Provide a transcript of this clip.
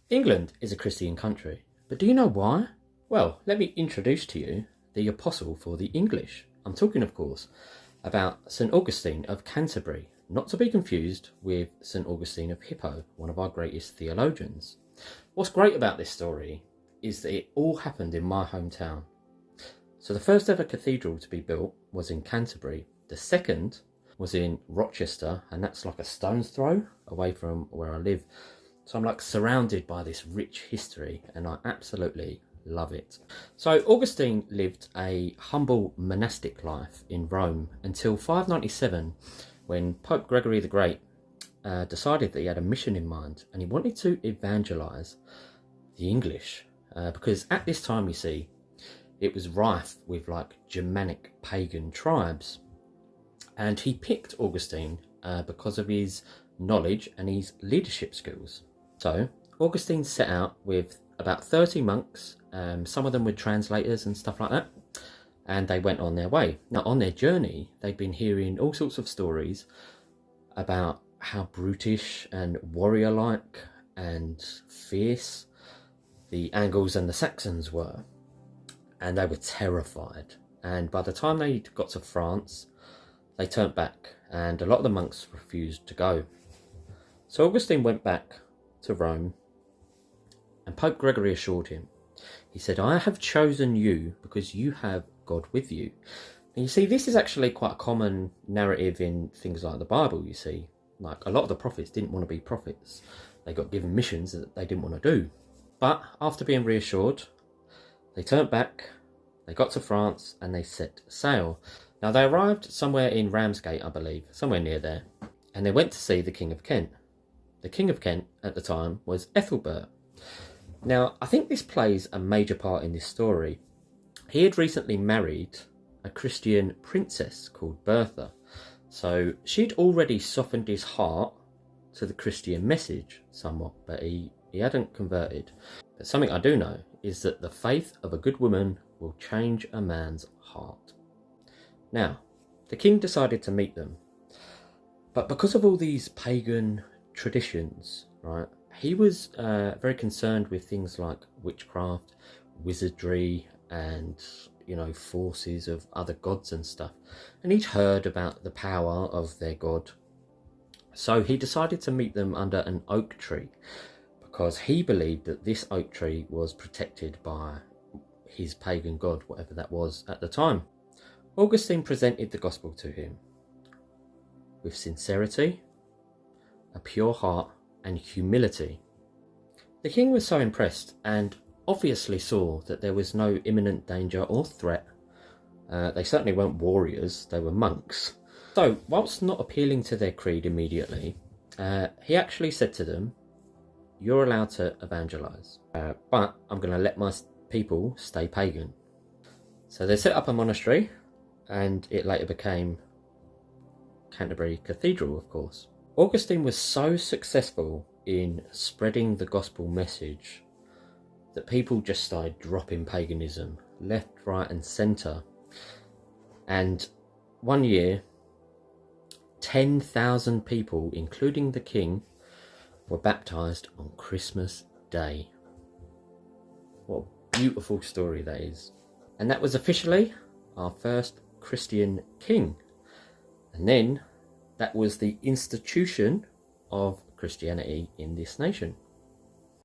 England is a Christian country, but do you know why? Well, let me introduce to you the apostle for the English. I'm talking, of course, about St. Augustine of Canterbury, not to be confused with St. Augustine of Hippo, one of our greatest theologians. What's great about this story is that it all happened in my hometown. So the first ever cathedral to be built was in Canterbury. The second was in Rochester, and that's like a stone's throw away from where I live. So I'm like surrounded by this rich history, and I absolutely love it. So Augustine lived a humble monastic life in Rome until 597, when Pope Gregory the Great decided that he had a mission in mind, and he wanted to evangelize the English, because at this time, you see, it was rife with like Germanic pagan tribes. And he picked Augustine because of his knowledge and his leadership skills. So Augustine set out with about 30 monks, some of them were translators and stuff like that, and they went on their way. Now, on their journey, they'd been hearing all sorts of stories about how brutish and warrior-like and fierce the Angles and the Saxons were, and they were terrified. And by the time they got to France, they turned back, and a lot of the monks refused to go. So Augustine went back to Rome, and Pope Gregory assured him. He said, "I have chosen you because you have God with you." And you see, this is actually quite a common narrative in things like the Bible, you see. Like, a lot of the prophets didn't want to be prophets. They got given missions that they didn't want to do. But after being reassured, they turned back, they got to France, and they set sail. Now, they arrived somewhere in Ramsgate, I believe, somewhere near there, and they went to see the King of Kent. The King of Kent at the time was Ethelbert. Now, I think this plays a major part in this story. He had recently married a Christian princess called Bertha, so she'd already softened his heart to the Christian message somewhat, but he hadn't converted. But something I do know is that the faith of a good woman will change a man's heart. Now, the king decided to meet them, but because of all these pagan traditions, right, he was very concerned with things like witchcraft, wizardry, and, forces of other gods and stuff. And he'd heard about the power of their god. So he decided to meet them under an oak tree, because he believed that this oak tree was protected by his pagan god, whatever that was at the time. Augustine presented the gospel to him with sincerity, a pure heart, and humility. The king was so impressed, and obviously saw that there was no imminent danger or threat. They certainly weren't warriors, they were monks. So, whilst not appealing to their creed immediately, he actually said to them, "You're allowed to evangelize, but I'm going to let my people stay pagan." So they set up a monastery, and it later became Canterbury Cathedral, of course. Augustine was so successful in spreading the gospel message that people just started dropping paganism left, right, and centre. And one year, 10,000 people, including the king, were baptised on Christmas Day. What a beautiful story that is. And that was officially our first Christian king. And then that was the institution of Christianity in this nation.